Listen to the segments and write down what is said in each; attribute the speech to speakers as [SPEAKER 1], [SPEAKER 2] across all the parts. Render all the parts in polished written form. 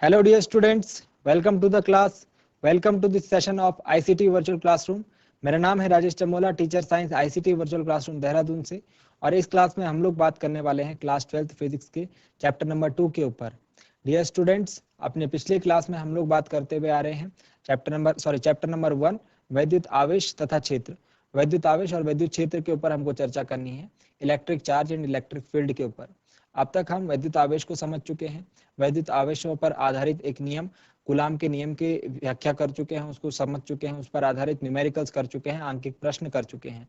[SPEAKER 1] Hello dear students, welcome to the class. Welcome to this session of ICT Virtual Classroom. मेरा नाम है Rajesh Chamola, teacher science ICT virtual classroom Dehradun से। और इस class में हम लोग बात करने वाले हैं क्लास 12th फिजिक्स के चैप्टर नंबर 2 के ऊपर। डियर स्टूडेंट्स, अपने पिछले क्लास में हम लोग बात करते हुए आ रहे हैं चैप्टर नंबर 1 वैद्युत आवेश तथा क्षेत्र। वैद्युत आवेश और वैद्युत क्षेत्र के ऊपर हमको चर्चा करनी है, electric charge and electric field के ऊपर। अब तक हम वैद्युत आवेश को समझ चुके हैं, वैद्युत आवेशों पर आधारित एक नियम कूलाम के नियम की व्याख्या कर चुके हैं, उसको समझ चुके हैं, उस पर आधारित न्यूमेरिकल्स कर चुके हैं, आंकिक प्रश्न कर चुके हैं।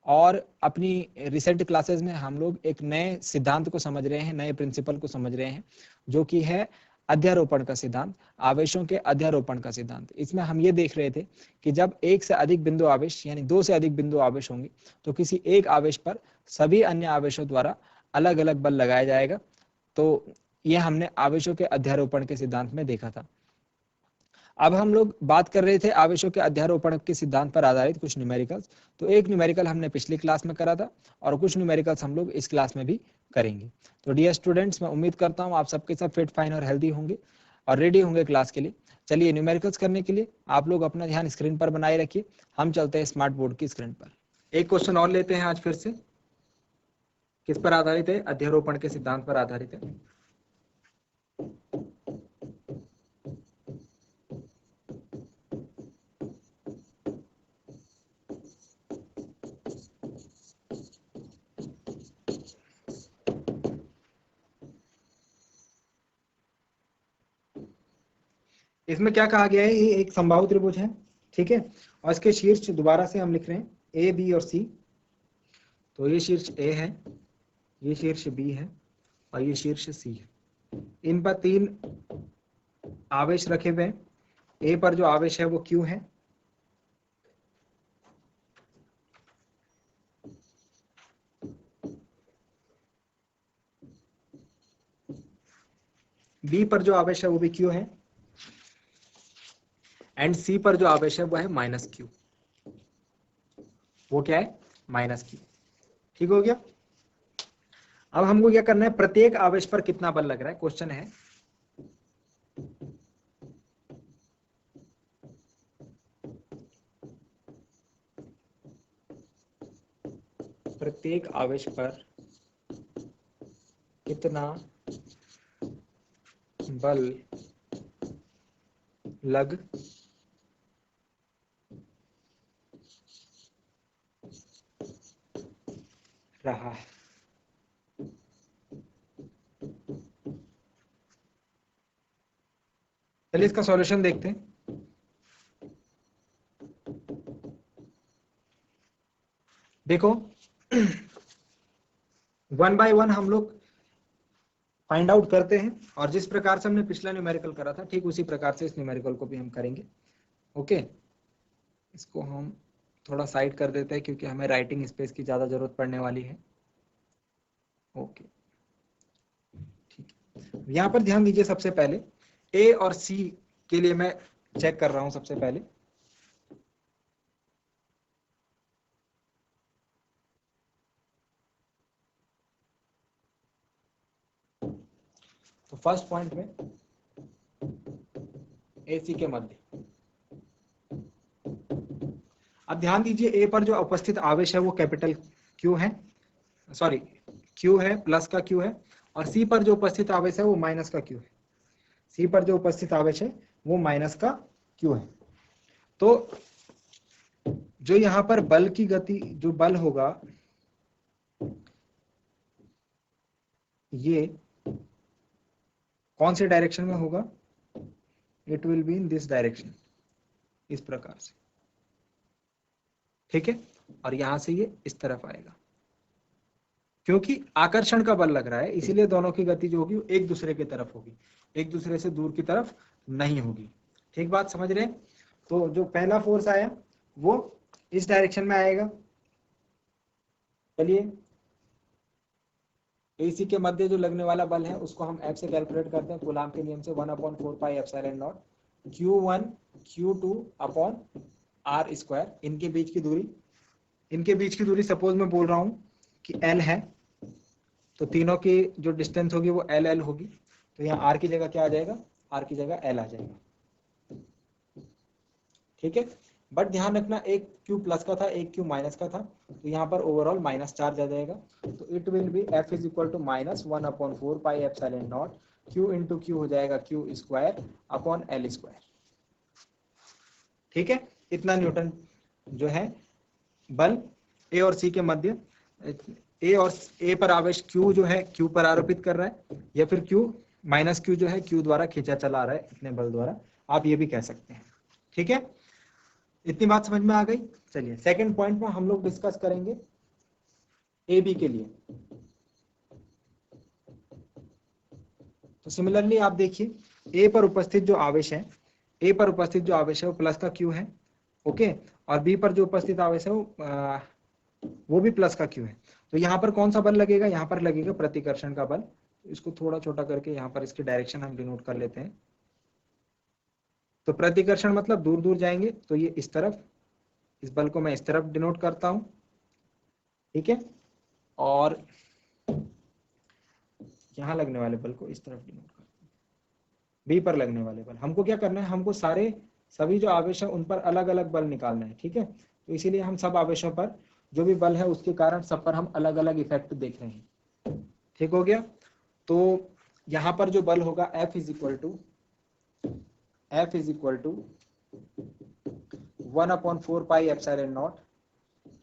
[SPEAKER 1] और अपनी रिसेंट क्लासेस में हम लोग एक नए सिद्धांत को समझ रहे हैं, नए प्रिंसिपल को समझ रहे हैं, जो कि है अध्यारोपण का सिद्धांत, आवेशों के अध्यारोपण का सिद्धांत। इसमें हम ये देख रहे थे कि जब एक से अधिक बिंदु आवेश यानी दो से अधिक बिंदु आवेश होंगे तो किसी एक आवेश पर सभी अन्य आवेशों द्वारा अलग अलग बल लगाया जाएगा। तो ये हमने आवेशों के अध्यारोपण के सिद्धांत में देखा था। अब हम लोग बात कर रहे थे आवेशों के अध्यारोपण के सिद्धांत पर आधारित कुछ न्यूमेरिकल्स। तो एक न्यूमेरिकल हमने पिछली क्लास में करा था और कुछ न्यूमेरिकल्स हम लोग इस क्लास में भी करेंगे। तो डियर स्टूडेंट्स, मैं उम्मीद करता हूँ आप सबके सब फिट फाइन और हेल्दी होंगे और रेडी होंगे क्लास के लिए। चलिए, न्यूमेरिकल्स करने के लिए आप लोग अपना ध्यान स्क्रीन पर बनाए रखिए। हम चलते हैं स्मार्ट बोर्ड की स्क्रीन पर। एक क्वेश्चन और लेते हैं आज फिर से। किस पर आधारित है? अध्यारोपण के सिद्धांत पर आधारित है। इसमें क्या कहा गया है? ये एक समबाहु त्रिभुज है, ठीक है, और इसके शीर्ष दोबारा से हम लिख रहे हैं ए, बी और सी। तो ये शीर्ष ए है, ये शीर्ष बी है और ये शीर्ष सी है। इन पर तीन आवेश रखे हुए हैं। ए पर जो आवेश है वो क्यू है, बी पर जो आवेश है वो भी क्यू है, एंड सी पर जो आवेश है वो है माइनस क्यू। वो क्या है? Minus Q. ठीक हो गया। अब हमको क्या करना है? प्रत्येक आवेश पर कितना बल लग रहा है, क्वेश्चन है। प्रत्येक आवेश पर कितना बल लग रहा है। चलिए इसका सॉल्यूशन देखते हैं। देखो, 1 बाय 1 हम लोग फाइंड आउट करते हैं और जिस प्रकार से हमने पिछला न्यूमेरिकल करा था ठीक उसी प्रकार से इस न्यूमेरिकल को भी हम करेंगे। ओके, इसको हम थोड़ा साइड कर देते हैं क्योंकि हमें राइटिंग स्पेस की ज्यादा जरूरत पड़ने वाली है। ओके, ठीक है। यहाँ पर ध्यान दीजिए, सबसे पहले ए और सी के लिए मैं चेक कर रहा हूं। सबसे पहले तो फर्स्ट पॉइंट में ए सी के मध्य। अब ध्यान दीजिए, ए पर जो उपस्थित आवेश है वो कैपिटल क्यू है, सॉरी क्यू है, प्लस का क्यू है, और सी पर जो उपस्थित आवेश है वो माइनस का क्यू है। सी पर जो उपस्थित आवेश है वो माइनस का क्यू है। तो जो यहां पर बल की गति, जो बल होगा ये कौन से डायरेक्शन में होगा? It will be in this direction, इस प्रकार से, ठीक है। और यहां से ये इस तरफ आएगा। क्योंकि आकर्षण का बल लग रहा है इसीलिए दोनों की गति जो होगी एक दूसरे की तरफ होगी, एक दूसरे से दूर की तरफ नहीं होगी। ठीक बात समझ रहे हैं? तो जो पहला फोर्स आया वो इस डायरेक्शन में आएगा। चलिए, AC के मध्य जो लगने वाला बल है उसको हम F से कैलकुलेट करते हैं कूलाम के नियम से, 1/4 pi epsilon naught Q1 Q2 upon R square. इनके बीच की दूरी सपोज मैं बोल रहा हूं कि L है, तो तीनों की जो डिस्टेंस होगी वो LL होगी। तो यहाँ R की जगह क्या आ जाएगा? आर की जगह एल आ जाएगा, ठीक है। बट ध्यान रखना एक क्यू प्लस का था एक क्यू माइनस का था, तो यहाँ पर ओवरऑल माइनस चार्ज आ जाएगा, तो it will be F is equal to -1/4 pi epsilon naught q into q हो जाएगा q square upon l square, ठीक है। इतना न्यूटन जो है बल ए और सी के मध्य, ए पर आवेश क्यू जो है क्यू पर आरोपित कर रहा है, या फिर क्यू माइनस क्यू जो है क्यू द्वारा खींचा चला रहा है इतने बल द्वारा, आप ये भी कह सकते हैं, ठीक है। इतनी बात समझ में आ गई। चलिए सेकंड पॉइंट में हम लोग डिस्कस करेंगे ए बी के लिए। तो सिमिलरली आप देखिए ए पर उपस्थित जो आवेश है, ए पर उपस्थित जो आवेश है वो प्लस का क्यू है, ओके, और बी पर जो उपस्थित आवेश है वो भी प्लस का क्यू है। तो यहाँ पर कौन सा बल लगेगा, यहाँ पर लगेगा प्रतिकर्षण का बल। इसको थोड़ा छोटा करके यहाँ पर इसकी डायरेक्शन हम डिनोट कर लेते हैं। तो प्रतिकर्षण मतलब दूर दूर जाएंगे, तो ये इस तरफ, इस बल को मैं इस तरफ डिनोट करता हूं, ठीक है, और यहां लगने वाले बल को इस तरफ डिनोट करता हूं, बी पर लगने वाले बल। हमको क्या करना है, हमको सभी जो आवेश है उन पर अलग अलग बल निकालना है, ठीक है। तो इसीलिए हम सब आवेशों पर जो भी बल है उसके कारण सब पर हम अलग अलग इफेक्ट देख रहे हैं, ठीक हो गया। तो यहां पर जो बल होगा F is equal to 1/4 pi epsilon naught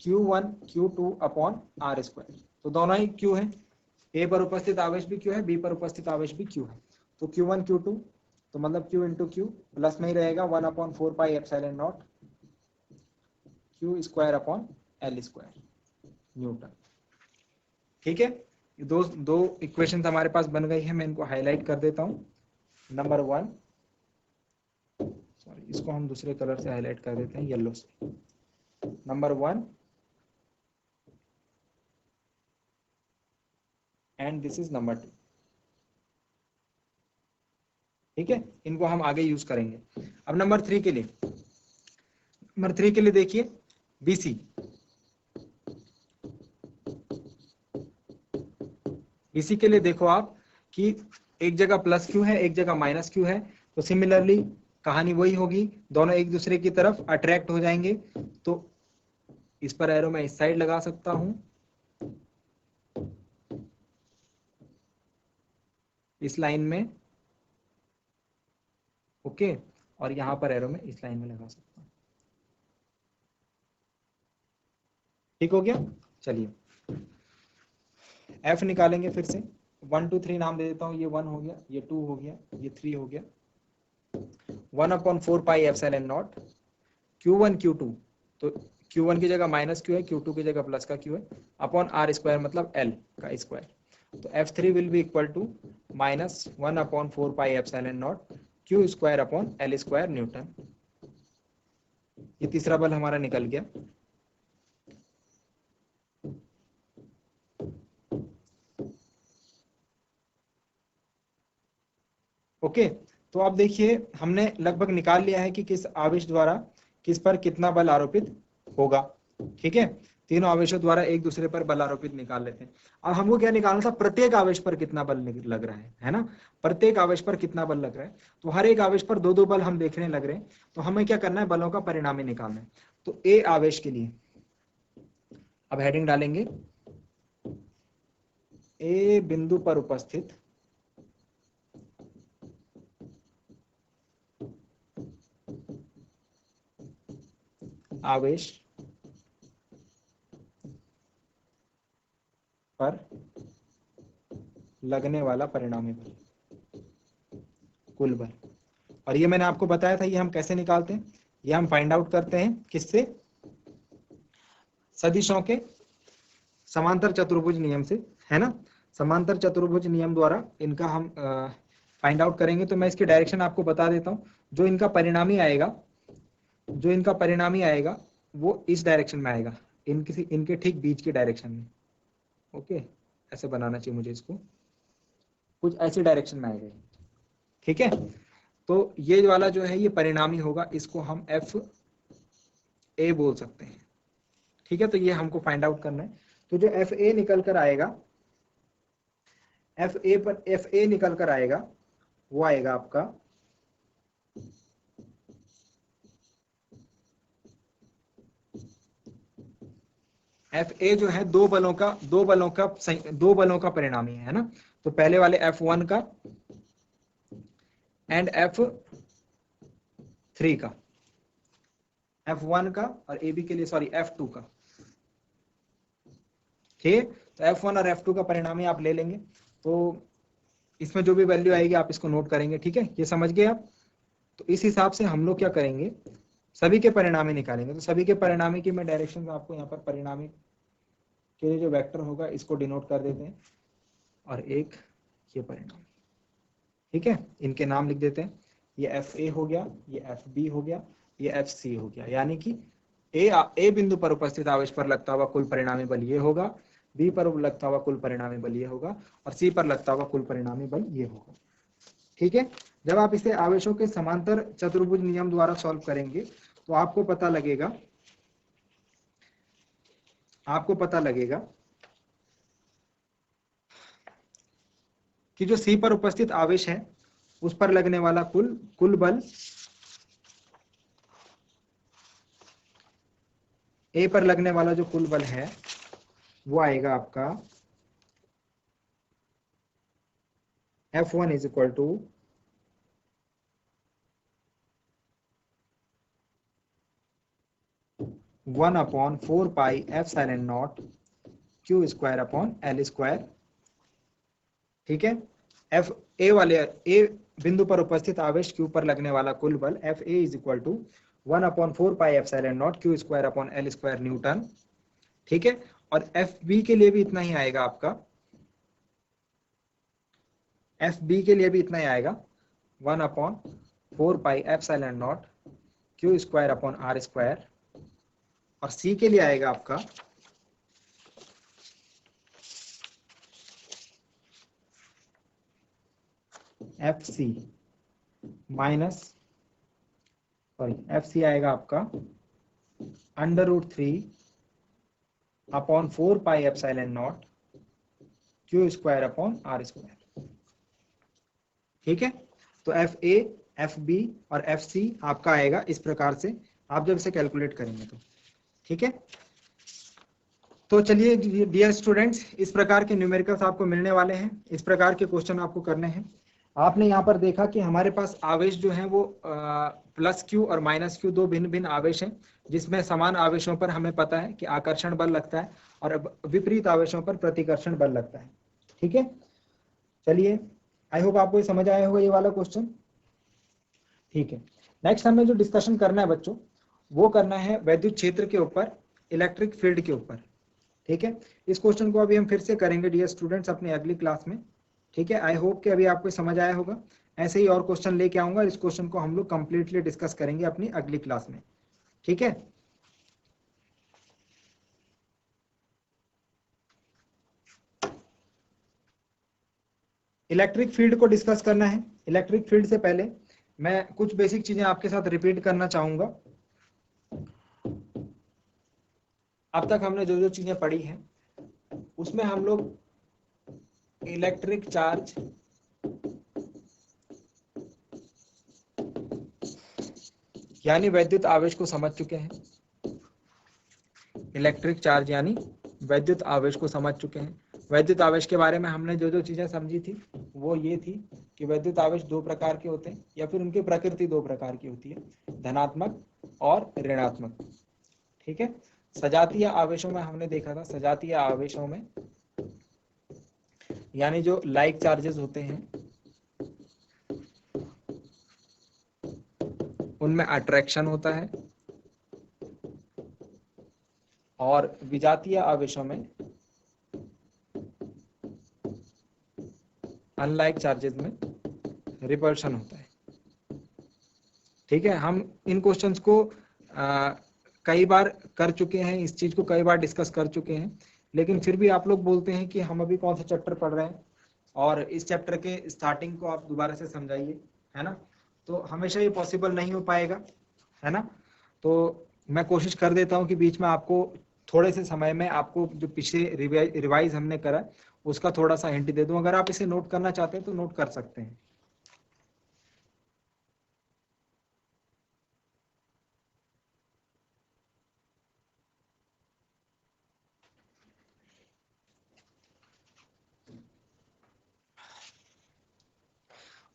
[SPEAKER 1] Q1 Q2 upon r square. तो दोनों ही Q है, ए पर उपस्थित आवेश भी Q है, बी पर उपस्थित आवेश भी Q है। तो Q1 Q2 तो मतलब Q इंटू Q प्लस में ही रहेगा 1/4 pi epsilon naught Q square upon l square newton, ठीक है। दो इक्वेशंस हमारे पास बन गई है, मैं इनको हाईलाइट कर देता हूं। नंबर 1, सॉरी इसको हम दूसरे कलर से हाईलाइट कर देते हैं, येलो से। Number 1 and this is number 2, ठीक है। इनको हम आगे यूज करेंगे। अब नंबर 3 के लिए देखिए BC, BC के लिए देखो आप कि एक जगह प्लस क्यू है एक जगह माइनस क्यू है, तो सिमिलरली कहानी वही होगी, दोनों एक दूसरे की तरफ अट्रैक्ट हो जाएंगे। तो इस पर एरो मैं इस साइड लगा सकता हूं, इस लाइन में, ओके, और यहां पर एरो में इस लाइन में लगा सकता हूं, ठीक हो गया। चलिए F निकालेंगे फिर से, 1 2 3 नाम दे देता हूं, ये 1 हो गया, ये 2 हो गया, ये 3 हो गया। 1/4 pi epsilon naught Q1 Q2, तो Q1 की जगह माइनस क्यू है, Q2 की जगह प्लस का क्यू है, अपॉन आर स्क्वायर मतलब L का स्क्वायर। तो F3 will be equal to -1/4 pi epsilon naught Q square upon L square newton. ये तीसरा बल हमारा निकल गया। ओके, तो आप देखिए हमने लगभग निकाल लिया है कि किस आवेश द्वारा किस पर कितना बल आरोपित होगा, ठीक है। तीनों आवेशों द्वारा एक दूसरे पर बल आरोपित निकाल लेते हैं। अब हमको क्या निकालना था, प्रत्येक आवेश पर कितना बल लग रहा है ना, प्रत्येक आवेश पर कितना बल लग रहा है। तो हर एक आवेश पर दो दो बल हम देखने लग रहे हैं, तो हमें क्या करना है, बलों का परिणामी निकालना है। तो ए आवेश के लिए अब हेडिंग डालेंगे, ए बिंदु पर उपस्थित आवेश पर लगने वाला परिणामी बल, कुल बल। और ये मैंने आपको बताया था, ये हम कैसे निकालते हैं, ये हम फाइंड आउट करते हैं किससे, सदिशों के समांतर चतुर्भुज नियम से, है ना। समांतर चतुर्भुज नियम द्वारा इनका हम फाइंड आउट करेंगे। तो मैं इसकी डायरेक्शन आपको बता देता हूं, जो इनका परिणामी आएगा वो इस डायरेक्शन में आएगा, इनके ठीक बीच की डायरेक्शन में, ओके। ऐसे बनाना चाहिए मुझे इसको, कुछ ऐसी डायरेक्शन में आएगा, ठीक है। तो ये वाला जो है ये परिणामी होगा, इसको हम FA बोल सकते हैं, ठीक है। तो ये हमको फाइंड आउट करना है। तो जो FA निकल कर आएगा, FA निकल कर आएगा, वो आएगा आपका एफ ए जो है दो बलों का परिणामी है ना। तो पहले वाले F1 का एंड F3 का, F1 का और AB के लिए सॉरी F2 का। ठीक है, तो F1 और F2 का परिणामी आप ले लेंगे, तो इसमें जो भी वैल्यू आएगी आप इसको नोट करेंगे। ठीक है, ये समझ गए आप। तो इस हिसाब से हम लोग क्या करेंगे, सभी के परिणामी निकालेंगे। तो सभी के परिणामी की मैं डायरेक्शन आपको यहाँ पर परिणामी के लिए जो वेक्टर होगा इसको डिनोट कर देते हैं, और एक ये परिणामी। ठीक है, इनके नाम लिख देते हैं। ये FA हो गया, ये FB हो गया, ये FC हो गया। यानी कि ए बिंदु पर उपस्थित आवेश पर लगता हुआ कुल परिणामी बल ये होगा, B पर लगता हुआ कुल परिणामी बल ये होगा, और C पर लगता हुआ कुल परिणामी बल ये होगा। ठीक है, जब आप इसे आवेशों के समांतर चतुर्भुज नियम द्वारा सॉल्व करेंगे तो आपको पता लगेगा कि जो C पर उपस्थित आवेश है उस पर लगने वाला कुल बल A पर लगने वाला जो कुल बल है वो आएगा आपका F1 is equal to 1/4πε0 Q square upon L square. ठीक है, ए बिंदु पर उपस्थित आवेश Q पर लगने वाला कुल बल FA is equal to 1/4πε0 Q square upon L square newton. ठीक है, और FB के लिए भी इतना ही आएगा आपका, FB के लिए भी इतना ही आएगा 1/4πε0 Q square upon R square, और C के लिए आएगा आपका FC आएगा आपका √3/4πε0 Q square upon R square. ठीक है, तो FA, FB और FC आपका आएगा इस प्रकार से, आप जब इसे कैलकुलेट करेंगे तो। ठीक है, तो चलिए डियर स्टूडेंट्स, इस प्रकार के न्यूमेरिकल्स आपको मिलने वाले हैं, इस प्रकार के क्वेश्चन आपको करने हैं। आपने यहाँ पर देखा कि हमारे पास आवेश जो है वो +Q और -Q दो भिन्न भिन्न आवेश हैं, जिसमें समान आवेशों पर हमें पता है कि आकर्षण बल लगता है और विपरीत आवेशों पर प्रतिकर्षण बल लगता है। ठीक है, चलिए आई होप आपको ये समझ आया होगा ये वाला क्वेश्चन। ठीक है, नेक्स्ट हमें जो डिस्कशन करना है बच्चों, वो करना है वैद्युत क्षेत्र के ऊपर, इलेक्ट्रिक फील्ड के ऊपर। ठीक है, इस क्वेश्चन को अभी हम फिर से करेंगे डियर स्टूडेंट्स अपनी अगली क्लास में। ठीक है, आई होप कि अभी आपको समझ आया होगा। ऐसे ही और क्वेश्चन लेके आऊंगा, इस क्वेश्चन को हम लोग कंप्लीटली डिस्कस करेंगे अपनी अगली क्लास में। ठीक है, इलेक्ट्रिक फील्ड को डिस्कस करना है। इलेक्ट्रिक फील्ड से पहले मैं कुछ बेसिक चीजें आपके साथ रिपीट करना चाहूंगा। अब तक हमने जो जो चीजें पढ़ी हैं उसमें हम लोग इलेक्ट्रिक चार्ज, यानी वैद्युत आवेश को समझ चुके हैं। इलेक्ट्रिक चार्ज यानी वैद्युत आवेश को समझ चुके हैं। वैद्युत आवेश के बारे में हमने जो जो चीजें समझी थी वो ये थी कि वैद्युत आवेश दो प्रकार के होते हैं, या फिर उनकी प्रकृति दो प्रकार की होती है, धनात्मक और ऋणात्मक। ठीक है, सजातीय आवेशों में हमने देखा था, सजातीय आवेशों में यानी जो लाइक चार्जेस होते हैं उनमें अट्रैक्शन होता है, और विजातीय आवेशों में अनलाइक चार्जेस में रिपल्शन होता है। ठीक है, हम इन क्वेश्चंस को कई बार कर चुके हैं, इस चीज को कई बार डिस्कस कर चुके हैं, लेकिन फिर भी आप लोग बोलते हैं कि हम अभी कौन सा चैप्टर पढ़ रहे हैं और इस चैप्टर के स्टार्टिंग को आप दोबारा से समझाइए, है ना। तो हमेशा ये पॉसिबल नहीं हो पाएगा, है ना। तो मैं कोशिश कर देता हूँ कि बीच में आपको थोड़े से समय में आपको जो पिछले रिवाइज हमने करा उसका थोड़ा सा हिंट दे दूं। अगर आप इसे नोट करना चाहते हैं तो नोट कर सकते हैं।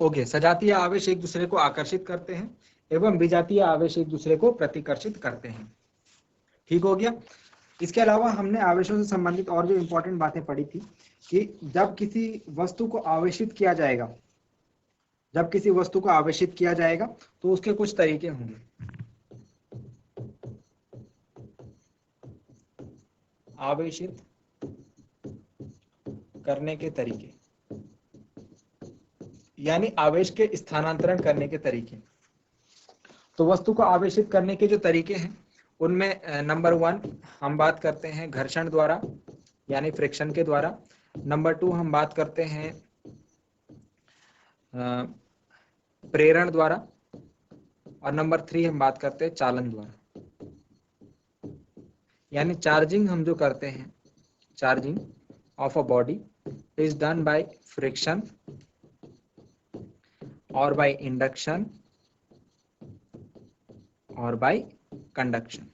[SPEAKER 1] ओके, सजातीय आवेश एक दूसरे को आकर्षित करते हैं एवं विजातीय आवेश एक दूसरे को प्रतिकर्षित करते हैं। ठीक हो गया। इसके अलावा हमने आवेशों से संबंधित और जो इंपॉर्टेंट बातें पढ़ी थी कि जब किसी वस्तु को आवेशित किया जाएगा, जब किसी वस्तु को आवेशित किया जाएगा तो उसके कुछ तरीके होंगे। आवेशित करने के तरीके यानी आवेश के स्थानांतरण करने के तरीके। तो वस्तु को आवेशित करने के जो तरीके हैं उनमें नंबर 1 हम बात करते हैं घर्षण द्वारा यानी फ्रिक्शन के द्वारा। नंबर 2 हम बात करते हैं प्रेरण द्वारा, और नंबर 3 हम बात करते हैं चालन द्वारा। यानी चार्जिंग हम जो करते हैं, charging of a body is done by friction और बाय इंडक्शन और बाय कंडक्शन।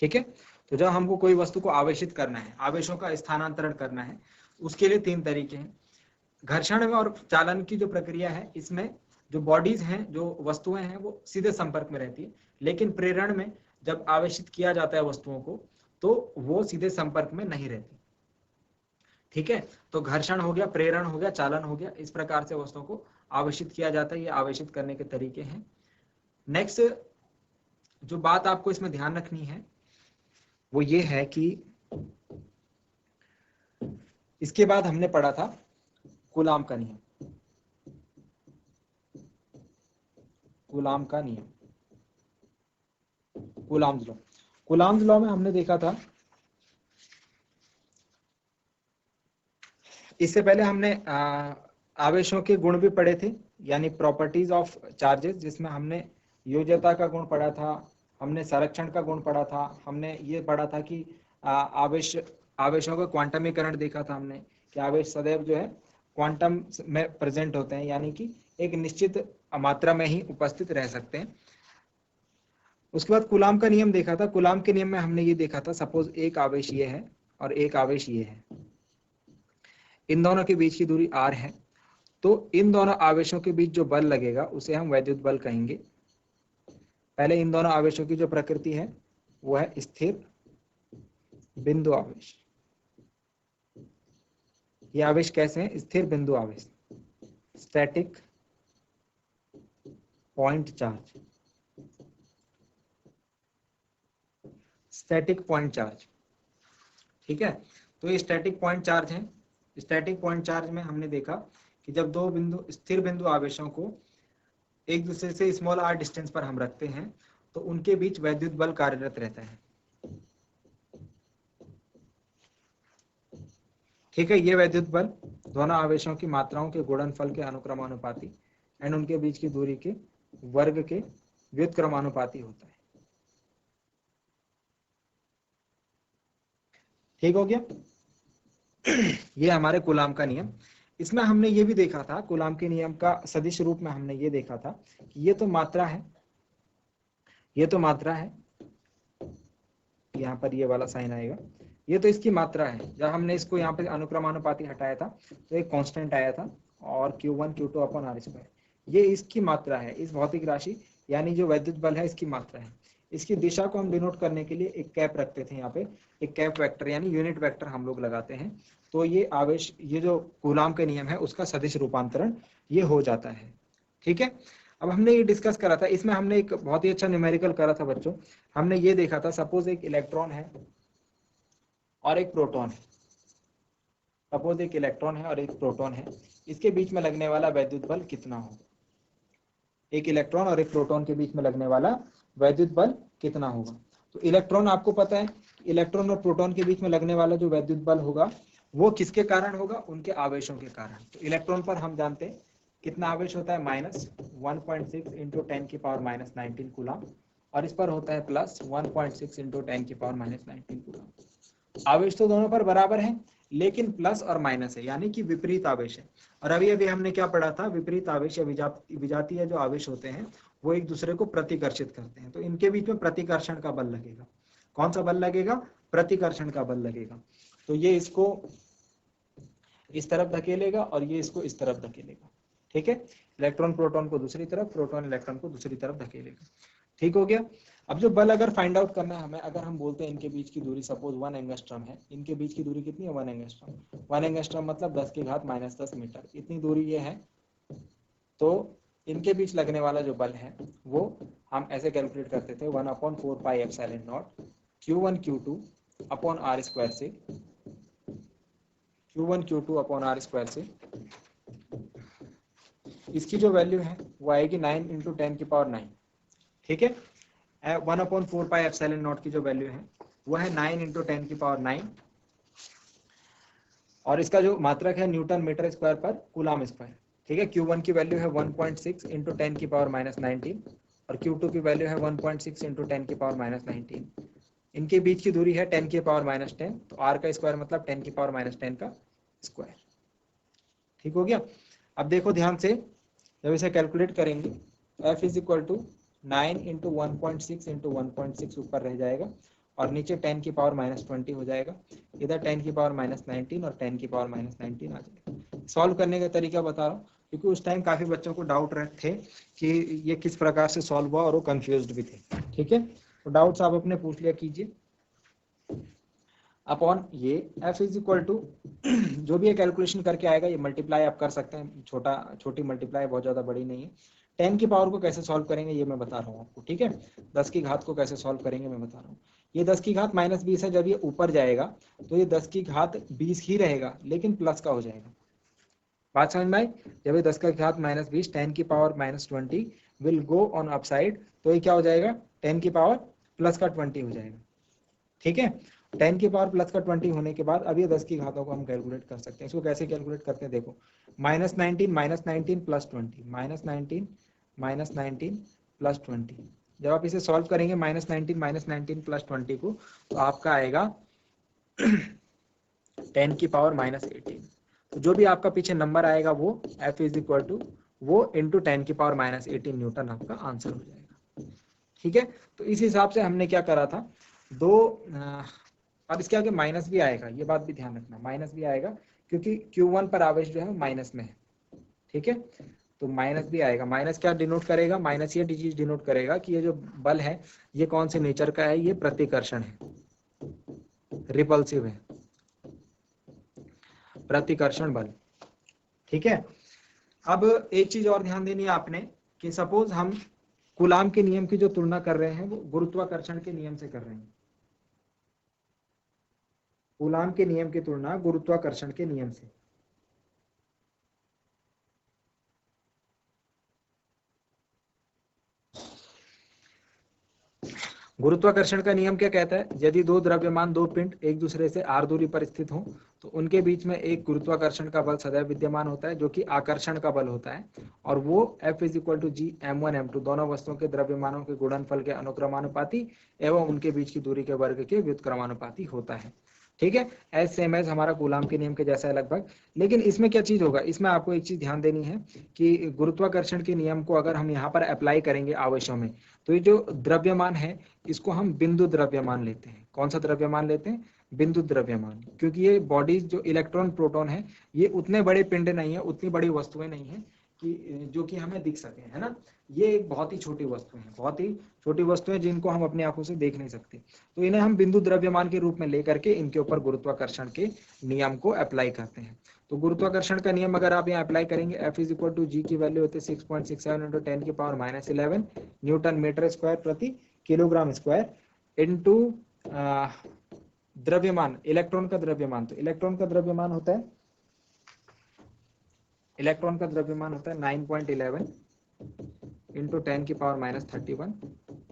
[SPEAKER 1] ठीक है। तो जब हमको कोई वस्तु को आवेशित करना है, आवेशों का स्थानांतरण करना है, उसके लिए 3 तरीके हैं। घर्षण में और चालन की जो प्रक्रिया है, इसमें जो बॉडीज हैं, जो वस्तुएं हैं, वो सीधे संपर्क में रहती है। लेकिन प्रेरण में जब आवेशित किया जाता है वस्तुओं को तो वो सीधे संपर्क में नहीं रहती। ठीक है। तो घर्षण हो गया, प्रेरण हो गया, चालन हो गया, इस प्रकार से वस्तुओं को आवेशित किया जाता है। ये आवेशित करने के तरीके हैं। नेक्स्ट जो बात आपको इसमें ध्यान रखनी है वो ये है कि इसके बाद हमने पढ़ा था कूलाम का नियम। कूलाम का नियम, कूलाम्स लॉ। कूलाम्स लॉ में हमने देखा था, इससे पहले हमने आवेशों के गुण भी पढ़े थे यानी प्रॉपर्टीज ऑफ चार्जेस, जिसमें हमने योज्यता का गुण पढ़ा था, हमने संरक्षण का गुण पढ़ा था, हमने ये पढ़ा था कि आवेशों का क्वांटमीकरण देखा था हमने कि आवेश सदैव जो है क्वांटम में प्रेजेंट होते हैं यानी कि एक निश्चित मात्रा में ही उपस्थित रह सकते हैं। उसके बाद कूलाम का नियम देखा था। कूलाम के नियम में हमने ये देखा था, सपोज एक आवेश ये है और एक आवेश ये है, इन दोनों के बीच की दूरी r है, तो इन दोनों आवेशों के बीच जो बल लगेगा उसे हम वैद्युत बल कहेंगे। पहले इन दोनों आवेशों की जो प्रकृति है वो है स्थिर बिंदु आवेश। ये आवेश कैसे हैं? स्थिर बिंदु आवेश, static point charge, static point charge. ठीक है। तो ये स्टैटिक पॉइंट चार्ज है। स्टैटिक पॉइंट चार्ज में हमने देखा कि जब दो बिंदु स्थिर बिंदु आवेशों को एक दूसरे से स्मॉल r डिस्टेंस पर हम रखते हैं तो उनके बीच वैद्युत बल कार्यरत रहता है। ठीक है। ये वैद्युत बल दोनों आवेशों की मात्राओं के गुणनफल के अनुक्रमानुपाती एंड उनके बीच की दूरी के वर्ग के व्युत्क्रमानुपाती होता है। ठीक हो गया। ये हमारे कूलाम का नियम। इसमें हमने ये भी देखा था, कूलाम के नियम का सदिश रूप में हमने ये देखा था कि ये तो मात्रा है, ये तो मात्रा है, यहाँ पर ये वाला साइन आएगा, ये तो इसकी मात्रा है। जब हमने इसको यहाँ पे अनुक्रमानुपाती हटाया था तो एक कांस्टेंट आया था और Q1 Q2 upon R square, ये इसकी मात्रा है, इस भौतिक राशि यानी जो वैद्युत बल है इसकी मात्रा है। इसकी दिशा को हम डिनोट करने के लिए एक कैप रखते थे, यहाँ पे एक कैप वेक्टर यानी यूनिट वेक्टर हम लोग लगाते हैं। तो ये आवेश, ये जो कूलाम के नियम है उसका सदिश रूपांतरण ये हो जाता है। ठीक है। अब हमने ये डिस्कस करा था, इसमें हमने एक बहुत ही अच्छा न्यूमेरिकल करा था बच्चों। हमने ये देखा था, सपोज एक इलेक्ट्रॉन है और एक प्रोटॉन है, सपोज एक इलेक्ट्रॉन है और एक प्रोटॉन है, इसके बीच में लगने वाला वैद्युत बल कितना हो। एक इलेक्ट्रॉन और एक प्रोटॉन के बीच में लगने वाला वैद्युत बल कितना होगा। तो इलेक्ट्रॉन, आपको पता है इलेक्ट्रॉन और प्रोटॉन के बीच में लगने वाला जो वैद्युत बल होगा वो किसके कारण होगा? उनके आवेशों के कारण। तो इलेक्ट्रॉन पर हम जानते हैं कितना आवेश होता है, -1.6 इंटू 10 की पावर -19 कूलाम, और इस पर होता है +1.6 इंटू 10 की पावर -19 कूलाम। आवेश तो दोनों पर बराबर है लेकिन प्लस और माइनस है यानी कि विपरीत आवेश है। और अभी अभी हमने क्या पढ़ा था, विपरीत आवेश या विजातीय जो आवेश होते हैं वो एक दूसरे को प्रतिकर्षित करते हैं, तो इनके बीच में प्रतिकर्षण का बल लगेगा। कौन सा बल लगेगा? प्रतिकर्षण का बल लगेगा। तो ये इसको इस तरफ धकेलेगा और ये इसको इस तरफ धकेलेगा। ठीक है, इलेक्ट्रॉन प्रोटॉन को दूसरी तरफ, प्रोटॉन इलेक्ट्रॉन को दूसरी तरफ धकेलेगा। ठीक हो गया। अब जो बल अगर फाइंड आउट करना है हमें, अगर हम बोलते हैं इनके बीच की दूरी सपोज 1 एंगस्ट्रॉम है, इनके बीच की दूरी कितनी है 1 एंगस्ट्रॉम। 1 एंगस्ट्रॉम मतलब 10 की घात -10 मीटर, इतनी दूरी ये है। तो इनके बीच लगने वाला जो बल है वो हम ऐसे कैलकुलेट करते थे 1/4 pi epsilon naught Q1 Q2 upon R square से, Q1 Q2 upon R square से। इसकी जो वैल्यू है वो आएगी 9 × 10⁹। ठीक है, 1/4 पाई एप्सिलॉन नॉट की जो वैल्यू है वो है 9 × 10⁹। और इसका जो मात्रक है न्यूटन मीटर स्क्वायर पर कूलम स्क्वायर। ठीक है, Q1 की वैल्यू है 1.6 × 10⁻19 और Q2 की वैल्यू है 1.6 × 10⁻19। इनके बीच की दूरी है 10⁻10, तो R का स्क्वायर मतलब 10⁻10 का स्क्वायर। ठीक हो गया। अब देखो ध्यान से, जब इसे कैलकुलेट करेंगे F = 9 × 1.6 × 1.6 ऊपर रह जाएगा और नीचे 10⁻20 हो जाएगा, इधर 10⁻19 और 10⁻19 आ जाएगा। सॉल्व करने का तरीका बता रहा हूँ क्योंकि उस टाइम काफी बच्चों को डाउट थे कि ये किस प्रकार से सॉल्व हुआ और वो कंफ्यूज्ड भी थे। ठीक है, तो डाउट्स आप अपने पूछ लिया कीजिए। अपॉन ये F = जो भी ये कैलकुलेशन करके आएगा ये मल्टीप्लाई आप कर सकते हैं, छोटी मल्टीप्लाई, बहुत ज्यादा बड़ी नहीं है। 10 की पावर को कैसे सॉल्व करेंगे ये मैं बता रहा हूँ आपको। ठीक है, 10 की घात को कैसे सॉल्व करेंगे मैं बता रहा हूँ। ये 10 की घात -20 है, जब ये ऊपर जाएगा तो ये 10 की घात 20 ही रहेगा लेकिन प्लस का हो जाएगा। बात समझ में आई? जब ये 10 का घात -20 10 की power -20 will go on upside, तो ये क्या हो जाएगा 10 की पावर +20 हो जाएगा। ठीक है, 10 की पावर +20 होने के बाद अब ये 10 की घातों को हम कैलकुलेट कर सकते हैं। इसको कैसे कैलकुलेट करते हैं देखो, -19 -19 +20 -19 +20। जब आप इसे सॉल्व करेंगे -19 +20 को, तो आपका आएगा 10 की पावर -18। तो जो भी आपका पीछे नंबर आएगा वो F = वो इंटू 10 की पावर -18 न्यूटन आपका आंसर हो जाएगा। ठीक है, तो इस हिसाब से हमने क्या करा था, अब इसके आगे माइनस भी आएगा, ये बात भी ध्यान रखना, माइनस भी आएगा क्योंकि Q1 पर आवेश जो है माइनस में है। ठीक है, तो माइनस भी आएगा। माइनस क्या डिनोट करेगा, माइनस ये चीज डिनोट करेगा कि ये जो बल है ये कौन से नेचर का है, ये प्रतिकर्षण है, रिपल्सिव है, प्रतिकर्षण बल। ठीक है, अब एक चीज और ध्यान देनी है आपने कि सपोज हम कूलाम के नियम की जो तुलना कर रहे हैं वो गुरुत्वाकर्षण के नियम से कर रहे हैं। कूलाम के नियम की तुलना गुरुत्वाकर्षण के नियम से। गुरुत्वाकर्षण का नियम क्या कहता है, यदि दो द्रव्यमान दो पिंड एक दूसरे से r दूरी पर स्थित हों तो उनके बीच में एक गुरुत्वाकर्षण का बल सदैव विद्यमान होता है जो कि आकर्षण का बल होता है, और वो F = G m1 m2 दोनों वस्तुओं के द्रव्यमानों के गुणनफल के अनुक्रमानुपाती एवं उनके बीच की दूरी के वर्ग के व्युत्क्रमानुपाती होता है। ठीक है, एज सेम एज हमारा कूलाम के नियम के जैसा है लगभग। लेकिन इसमें क्या चीज होगा, इसमें आपको एक चीज ध्यान देनी है कि गुरुत्वाकर्षण के नियम को अगर हम यहाँ पर अप्लाई करेंगे आवेशों में, तो ये जो द्रव्यमान है इसको हम बिंदु द्रव्यमान लेते हैं। कौन सा द्रव्यमान लेते हैं, बिंदु द्रव्यमान, क्योंकि ये बॉडीज जो इलेक्ट्रॉन प्रोटॉन है ये उतने बड़े पिंड नहीं है, उतनी बड़ी वस्तुएं नहीं है कि जो कि हमें दिख सके, है ना। ये एक बहुत ही छोटी वस्तु है, बहुत ही छोटी वस्तुएं जिनको हम अपनी आंखों से देख नहीं सकते, तो इन्हें हम बिंदु द्रव्यमान के रूप में लेकर के इनके ऊपर गुरुत्वाकर्षण के नियम को अप्लाई करते हैं। तो गुरुत्वाकर्षण का नियम अगर आप यहाँ अप्लाई करेंगे, F = G की वैल्यू होती है 6.67 × 10 की पावर -11 न्यूटन मीटर स्क्वायर प्रति किलोग्राम स्क्वायर इनटू द्रव्यमान, इलेक्ट्रॉन का द्रव्यमान। तो इलेक्ट्रॉन का द्रव्यमान होता है 9.11 इंटू 10 की पावर -31,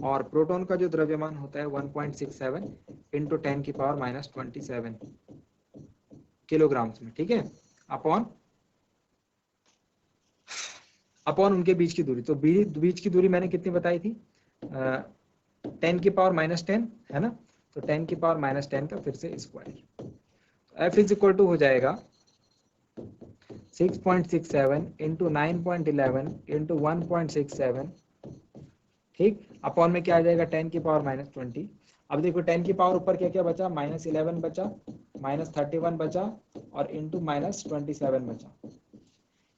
[SPEAKER 1] और प्रोटॉन का जो द्रव्यमान होता है 1.67 इंटू 10 की पावर -27 किलोग्राम्स में। ठीक है, अपॉन उनके बीच की दूरी। तो बीच की दूरी मैंने कितनी बताई थी, 10 की पावर -10 है ना, तो 10 की पावर -10 का फिर से स्क्वायर। F = हो जाएगा 6.67 इंटू 9.11 इंटू 1.67। ठीक, अपॉन में क्या आ जाएगा 10 की पावर -20। अब देखो 10 की पावर ऊपर क्या क्या बचा, -11 बचा -31 बचा और इंटू -27 बचा।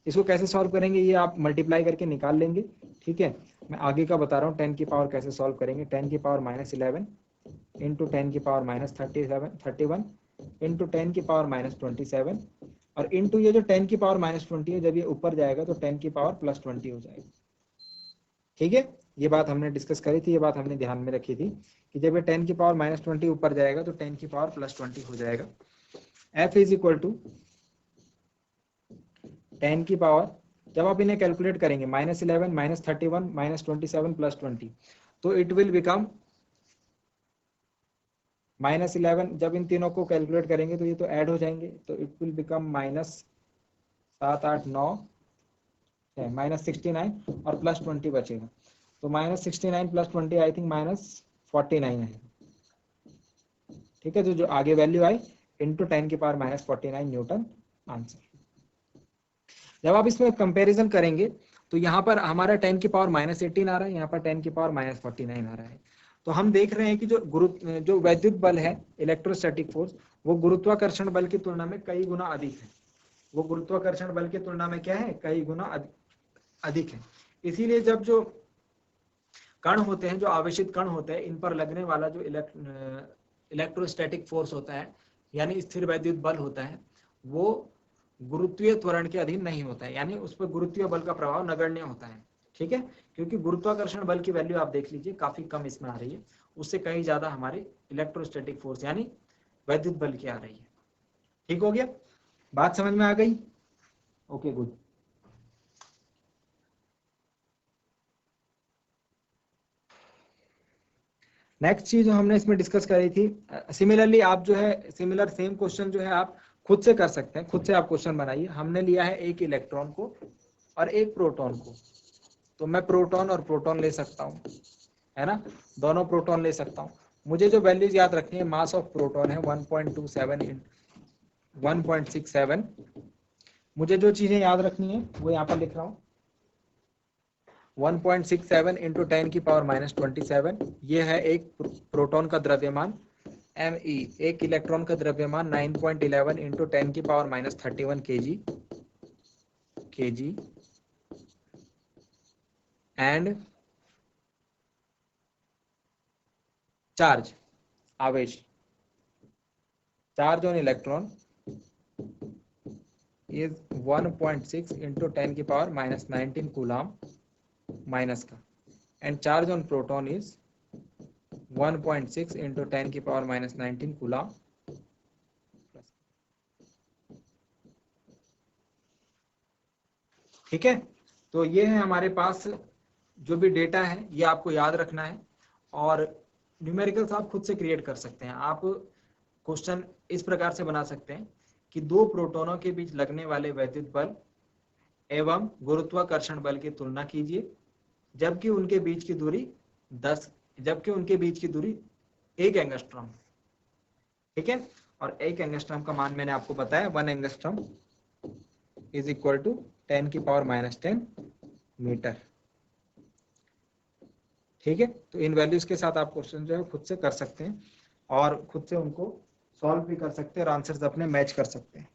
[SPEAKER 1] इसको कैसे सॉल्व करेंगे ये आप मल्टीप्लाई करके निकाल लेंगे, ठीक है। मैं आगे का बता रहा हूँ 10 की पावर कैसे सॉल्व करेंगे। 10 की पावर -11 इंटू 10 की पावर -31 इंटू 10 की पावर -27 और इंटू ये जो 10 की पावर -20 है, जब ये ऊपर जाएगा तो 10 की पावर +20 हो जाएगा, ठीक है। ये बात हमने डिस्कस करी थी, ये बात हमने ध्यान में रखी थी कि जब ये 10 की पावर -20 ऊपर जाएगा तो 10 की पावर +20 हो जाएगा। f इज इक्वल टू 10 की पावर, जब आप इन्हें कैलकुलेट करेंगे -11 -31 -27 +20 तो इट विल बिकम -11। जब इन तीनों को कैलकुलेट करेंगे तो ये तो ऐड हो जाएंगे, तो इट विल बिकम -7 8 9 -69 और +20 बचेगा, तो -69 +20 आई थिंक -49 है, ठीक है। तो जो आगे वैल्यू आई इंटू 10 की पावर -49 न्यूटन आंसर। जब आप इसमें कंपैरिजन करेंगे तो यहाँ पर हमारा 10 की पावर -18 आ रहा है, यहाँ पर 10 की पावर -49 आ रहा है। तो हम देख रहे हैं कि जो वैद्युत बल है, इलेक्ट्रोस्टैटिक फोर्स, वो गुरुत्वाकर्षण बल की तुलना में कई गुना अधिक है। वो गुरुत्वाकर्षण बल की तुलना में क्या है, कई गुना अधिक है। इसीलिए जब जो कण होते हैं, जो आवेशित कण होते हैं, इन पर लगने वाला जो इलेक्ट्रोस्टैटिक फोर्स होता है, यानी स्थिर वैद्युत बल होता है, वो गुरुत्वीय त्वरण के अधीन नहीं होता है, यानी उस पर गुरुत्वीय बल का प्रभाव नगण्य होता है, ठीक है। क्योंकि गुरुत्वाकर्षण बल की वैल्यू आप देख लीजिए काफी कम इसमें आ रही है, उससे कहीं ज्यादा हमारी इलेक्ट्रोस्टैटिक फोर्स यानी वैद्युत बल की आ रही है। ठीक हो गया, बात समझ में आ गई? Okay good. नेक्स्ट चीज जो हमने इसमें डिस्कस करी थी, सिमिलरली आप जो है सिमिलर सेम क्वेश्चन जो है आप खुद से कर सकते हैं, खुद से आप क्वेश्चन बनाइए। हमने लिया है एक इलेक्ट्रॉन को और एक प्रोटॉन को, तो मैं प्रोटॉन और प्रोटॉन ले सकता हूँ, है ना, दोनों प्रोटॉन ले सकता हूँ। मुझे जो वैल्यूज याद रखनी है, मास ऑफ प्रोटॉन है 1.27 1.67। मुझे जो चीजें याद रखनी है वो यहाँ पर लिख रहा हूँ, 1.67 इंटू 10 की पावर -27, ये है एक प्रोटॉन का द्रव्यमान। me एक इलेक्ट्रॉन का द्रव्यमान 9.11 इंटू 10 की पावर -31 kg एंड चार्ज आवेश, charge on electron is 1.6 into 10 की पावर -19 कूलाम माइनस का, and charge on proton is 1.6 into 10 की पावर -19 कूलाम। ठीक है, तो ये है हमारे पास जो भी डेटा है, ये आपको याद रखना है और न्यूमेरिकल्स आप खुद से क्रिएट कर सकते हैं। आप क्वेश्चन इस प्रकार से बना सकते हैं कि दो प्रोटॉनों के बीच लगने वाले वैद्युत बल एवं गुरुत्वाकर्षण बल की तुलना कीजिए, जबकि उनके बीच की दूरी 1 एंगस्ट्रॉम, ठीक है। और 1 एंगस्ट्रॉम का मान मैंने आपको बताया, 1 एंगस्ट्रॉम इज इक्वल टू 10 की पावर -10 मीटर, ठीक है। तो इन वैल्यूज के साथ आप क्वेश्चन जो है खुद से कर सकते हैं और खुद से उनको सॉल्व भी कर सकते हैं और आंसर्स अपने मैच कर सकते हैं।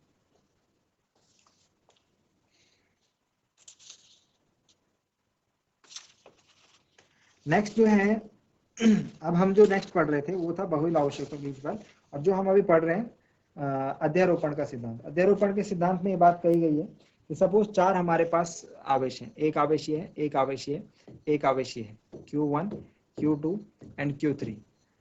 [SPEAKER 1] नेक्स्ट जो है अब हम जो नेक्स्ट पढ़ रहे थे वो था बहुल आवश्यकों बीच बल, और जो हम अभी पढ़ रहे हैं अध्यारोपण का सिद्धांत। अध्यारोपण के सिद्धांत में ये बात कही गई है कि सपोज 4 हमारे पास आवेश हैं, एक आवेशीय है, एक आवेशीय है, एक आवेशीय है, Q1 Q2 एंड Q3।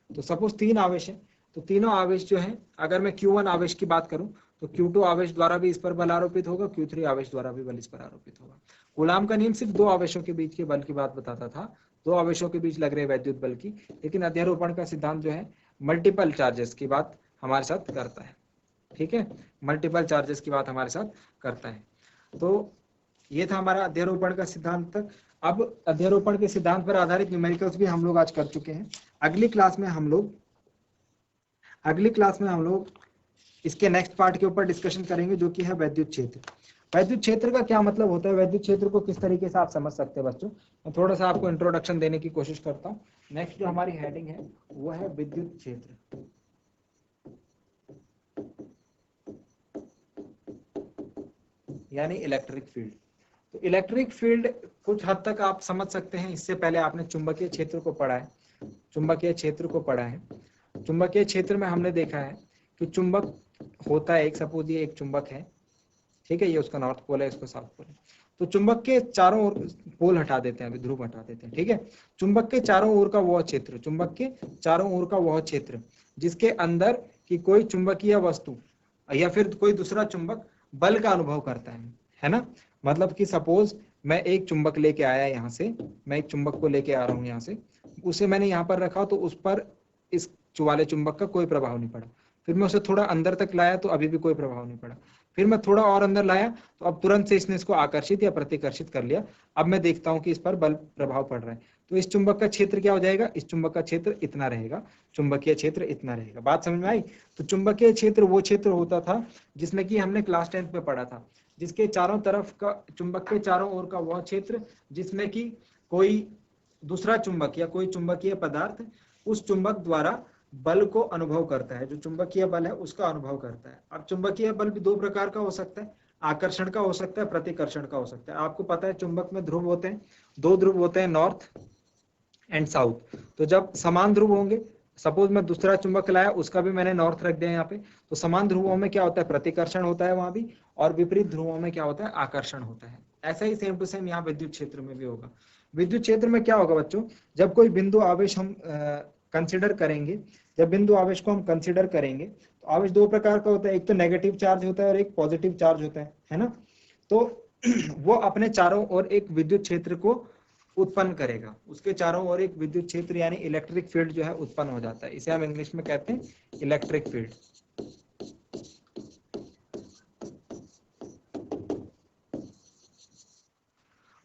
[SPEAKER 1] तो सपोज 3 आवेश है, तो तीनों आवेश जो है, अगर मैं Q1 आवेश की बात करूं तो Q2 आवेश द्वारा भी इस पर बल आरोपित होगा, Q3 आवेश द्वारा भी बल इस पर आरोपित होगा। कूलाम का नियम सिर्फ 2 आवेशों के बीच के बल की बात बताता था, 2 आवेशों के बीच लग रहे वैद्युत बल की, लेकिन अध्यारोपण का सिद्धांत जो है मल्टीपल चार्जेस की बात हमारे साथ करता है, ठीक है, मल्टीपल चार्जेस की बात हमारे साथ करता है। तो ये था हमारा अध्यारोपण का सिद्धांत तक। अब अध्यारोपण के सिद्धांत पर आधारित न्यूमेरिकल्स भी हम लोग आज कर चुके हैं। अगली क्लास में हम लोग इसके नेक्स्ट पार्ट के ऊपर डिस्कशन करेंगे, जो कि है वैद्युत क्षेत्र। वैद्युत क्षेत्र का क्या मतलब होता है, वैद्युत क्षेत्र को किस तरीके से आप समझ सकते हैं बच्चों, मैं थोड़ा सा आपको इंट्रोडक्शन देने की कोशिश करता हूँ। नेक्स्ट जो हमारी हेडिंग है वो है विद्युत क्षेत्र। यानी इलेक्ट्रिक फील्ड। तो इलेक्ट्रिक फील्ड कुछ हद तक आप समझ सकते हैं, इससे पहले आपने चुंबकीय क्षेत्र को पढ़ा है। चुंबकीय क्षेत्र को पढ़ा है। चुंबकीय क्षेत्र में हमने देखा है कि चुंबक होता है एक, सपोज ये एक चुंबक है, ठीक है, ये उसका नॉर्थ पोल है, इसको साउथ पोल है। तो चुंबक के चारों ओर, पोल हटा देते हैं अभी, ध्रुव हटा देते हैं, ठीक है। चुंबक के चारों ओर का वह क्षेत्र, चुंबक के चारों ओर का वह क्षेत्र जिसके अंदर की कोई चुंबकीय वस्तु या फिर कोई दूसरा चुंबक बल का अनुभव करता है ना। मतलब कि सपोज मैं एक चुंबक लेके आया यहाँ से, मैं एक चुंबक को लेके आ रहा हूँ यहाँ से, उसे मैंने यहाँ पर रखा तो उस पर इस वाले चुंबक का कोई प्रभाव नहीं पड़ा। फिर मैं उसे थोड़ा अंदर तक लाया तो अभी भी कोई प्रभाव नहीं पड़ा। फिर मैं थोड़ा और अंदर लाया तो अब तुरंत से इसने इसको आकर्षित या प्रतिकर्षित कर लिया। अब मैं देखता हूं कि इस पर बल प्रभाव पड़ रहा है, तो इस चुंबक का क्षेत्र क्या हो जाएगा, इस चुंबक का क्षेत्र इतना रहेगा, चुंबकीय क्षेत्र इतना रहेगा। बात समझ में आई। तो चुंबकीय क्षेत्र वो क्षेत्र होता था जिसमें कि हमने क्लास 10th में पढ़ा था, जिसके चारों तरफ का, चुंबक के चारों ओर का वह क्षेत्र जिसमें कि कोई दूसरा चुंबक या कोई चुंबकीय पदार्थ उस चुंबक द्वारा बल को अनुभव करता है, जो चुंबकीय बल है उसका अनुभव करता है। अब चुंबकीय बल भी दो प्रकार का हो सकता है, आकर्षण का हो सकता है, प्रतिकर्षण का हो सकता है। आपको पता है चुंबक में ध्रुव होते हैं, दो ध्रुव होते हैं, नॉर्थ एंड साउथ। तो जब समान ध्रुव होंगे, सपोज मैं दूसरा चुंबक लाया, उसका भी मैंने नॉर्थ रख दिया यहाँ पे, तो समान ध्रुवों में क्या होता है, प्रतिकर्षण होता है वहां भी, और विपरीत ध्रुवों में क्या होता है, आकर्षण होता है। ऐसा ही सेम टू सेम यहाँ विद्युत क्षेत्र में भी होगा। विद्युत क्षेत्र में क्या होगा बच्चों, जब कोई बिंदु आवेश हम कंसिडर करेंगे, जब बिंदु आवेश को हम कंसिडर करेंगे, तो आवेश दो प्रकार का होता है, एक तो नेगेटिव चार्ज होता है और एक पॉजिटिव चार्ज होता है ना। तो वो अपने चारों ओर एक विद्युत क्षेत्र को उत्पन्न करेगा, उसके चारों ओर एक विद्युत क्षेत्र यानी इलेक्ट्रिक फील्ड जो है उत्पन्न हो जाता है। इसे हम इंग्लिश में कहते हैं इलेक्ट्रिक फील्ड।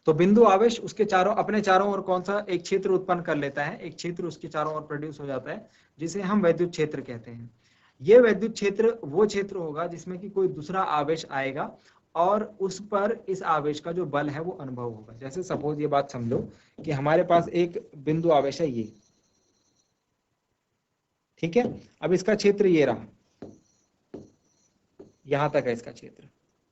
[SPEAKER 1] तो बिंदु आवेश उसके चारों, अपने चारों ओर कौन सा एक क्षेत्र उत्पन्न कर लेता है, एक क्षेत्र उसके चारों ओर प्रोड्यूस हो जाता है, जिसे हम वैद्युत क्षेत्र कहते हैं। ये वैद्युत क्षेत्र वो क्षेत्र होगा जिसमें कि कोई दूसरा आवेश आएगा और उस पर इस आवेश का जो बल है वो अनुभव होगा। जैसे सपोज ये बात समझो कि हमारे पास एक बिंदु आवेश है ये, ठीक है। अब इसका क्षेत्र ये रहा, यहां तक है इसका क्षेत्र,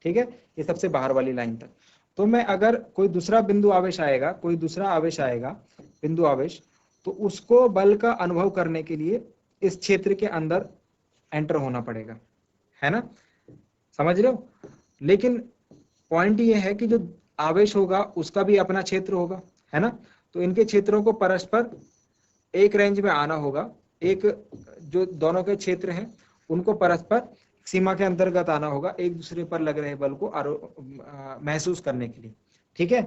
[SPEAKER 1] ठीक है, ये सबसे बाहर वाली लाइन तक। तो मैं अगर कोई दूसरा बिंदु आवेश आएगा, कोई दूसरा आवेश आएगा बिंदु आवेश, तो उसको बल का अनुभव करने के लिए इस क्षेत्र के अंदर एंटर होना पड़ेगा, है ना, समझ रहे हो। लेकिन पॉइंट ये है कि जो आवेश होगा उसका भी अपना क्षेत्र होगा, है ना। तो इनके क्षेत्रों को परस्पर एक रेंज में आना होगा, एक जो दोनों के क्षेत्र हैं उनको परस्पर सीमा के अंतर्गत आना होगा, एक दूसरे पर लग रहे बल को महसूस करने के लिए, ठीक है।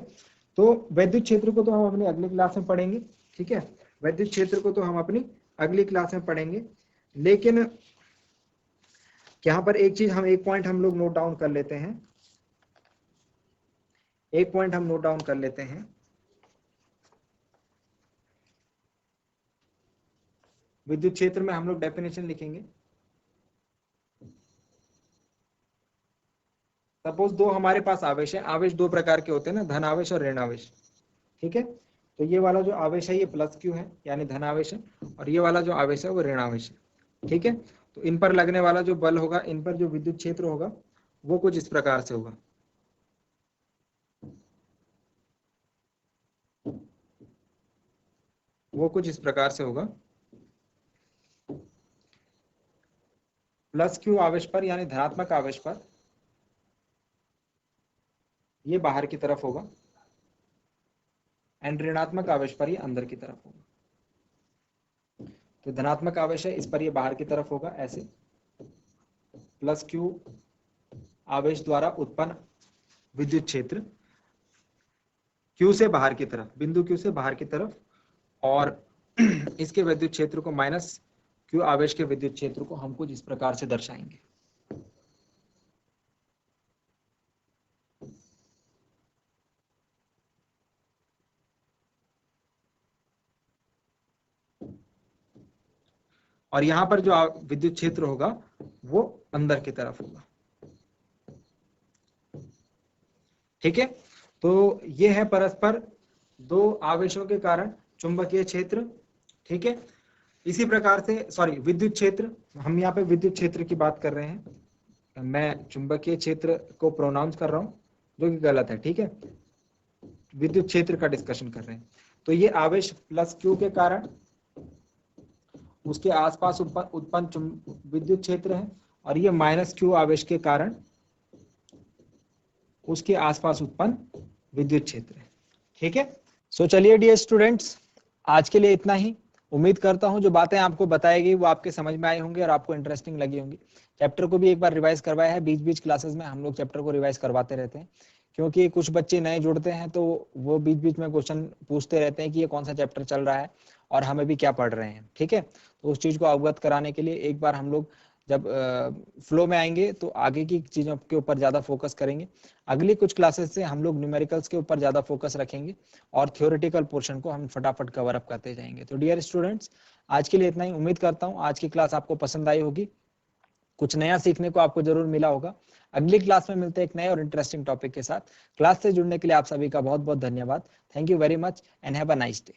[SPEAKER 1] तो वैद्युत क्षेत्र को तो हम अपनी अगली क्लास में पढ़ेंगे, ठीक है, वैद्युत क्षेत्र को तो हम अपनी अगली क्लास में पढ़ेंगे। लेकिन यहाँ पर एक चीज, हम एक पॉइंट हम लोग नोट डाउन कर लेते हैं, एक पॉइंट हम नोट डाउन कर लेते हैं। विद्युत क्षेत्र में हम लोग डेफिनेशन लिखेंगे। सपोज दो हमारे पास आवेश है, आवेश दो प्रकार के होते हैं ना, धन आवेश और ऋण आवेश, ठीक है। तो ये वाला जो आवेश है ये प्लस क्यू है यानी धन आवेश है, और ये वाला जो आवेश है वो ऋण आवेश है, ठीक है। तो इन पर लगने वाला जो बल होगा, इन पर जो विद्युत क्षेत्र होगा वो कुछ इस प्रकार से होगा। वो कुछ इस प्रकार से होगा, प्लस क्यू आवेश पर यानी धनात्मक आवेश पर ये बाहर की तरफ होगा, एंड ऋणात्मक आवेश पर ये अंदर की तरफ होगा। तो धनात्मक आवेश है, इस पर ये बाहर की तरफ होगा ऐसे, प्लस क्यू आवेश द्वारा उत्पन्न विद्युत क्षेत्र क्यू से बाहर की तरफ, बिंदु क्यू से बाहर की तरफ, और इसके विद्युत क्षेत्र को माइनस क्यू आवेश के विद्युत क्षेत्र को हम कुछ इस प्रकार से दर्शाएंगे। और यहां पर जो विद्युत क्षेत्र होगा वो अंदर की तरफ होगा, ठीक है। तो ये है परस्पर दो आवेशों के कारण चुंबकीय क्षेत्र, ठीक है। इसी प्रकार से, सॉरी, विद्युत क्षेत्र, हम यहाँ पे विद्युत क्षेत्र की बात कर रहे हैं, मैं चुंबकीय क्षेत्र को प्रोनाउंस कर रहा हूं, जो कि गलत है, ठीक है। विद्युत क्षेत्र का डिस्कशन कर रहे हैं। तो ये आवेश प्लस Q के कारण उसके आसपास उत्पन्न विद्युत क्षेत्र है, और ये माइनस Q आवेश के कारण उसके आसपास उत्पन्न विद्युत क्षेत्र है, ठीक है। सो चलिए डियर स्टूडेंट्स, आज के लिए इतना ही। उम्मीद करता हूं जो बातें आपको बताई गई वो आपके समझ में आई होंगी और आपको इंटरेस्टिंग लगी होंगी। चैप्टर को भी एक बार रिवाइज करवाया है, बीच बीच क्लासेस में हम लोग चैप्टर को रिवाइज करवाते रहते हैं, क्योंकि कुछ बच्चे नए जुड़ते हैं तो वो बीच बीच में क्वेश्चन पूछते रहते हैं कि ये कौन सा चैप्टर चल रहा है और हमें भी क्या पढ़ रहे हैं, ठीक है। तो उस चीज को अवगत कराने के लिए एक बार हम लोग जब फ्लो में आएंगे तो आगे की चीजों के ऊपर ज्यादा फोकस करेंगे। अगली कुछ क्लासेस से हम लोग न्यूमेरिकल्स के ऊपर ज्यादा फोकस रखेंगे और थ्योरेटिकल पोर्शन को हम फटाफट कवर अप करते जाएंगे। तो डियर स्टूडेंट्स, आज के लिए इतना ही। उम्मीद करता हूँ आज की क्लास आपको पसंद आई होगी, कुछ नया सीखने को आपको जरूर मिला होगा। अगली क्लास में मिलते हैं एक नए और इंटरेस्टिंग टॉपिक के साथ। क्लास से जुड़ने के लिए आप सभी का बहुत बहुत धन्यवाद। Thank you very much and have a nice day.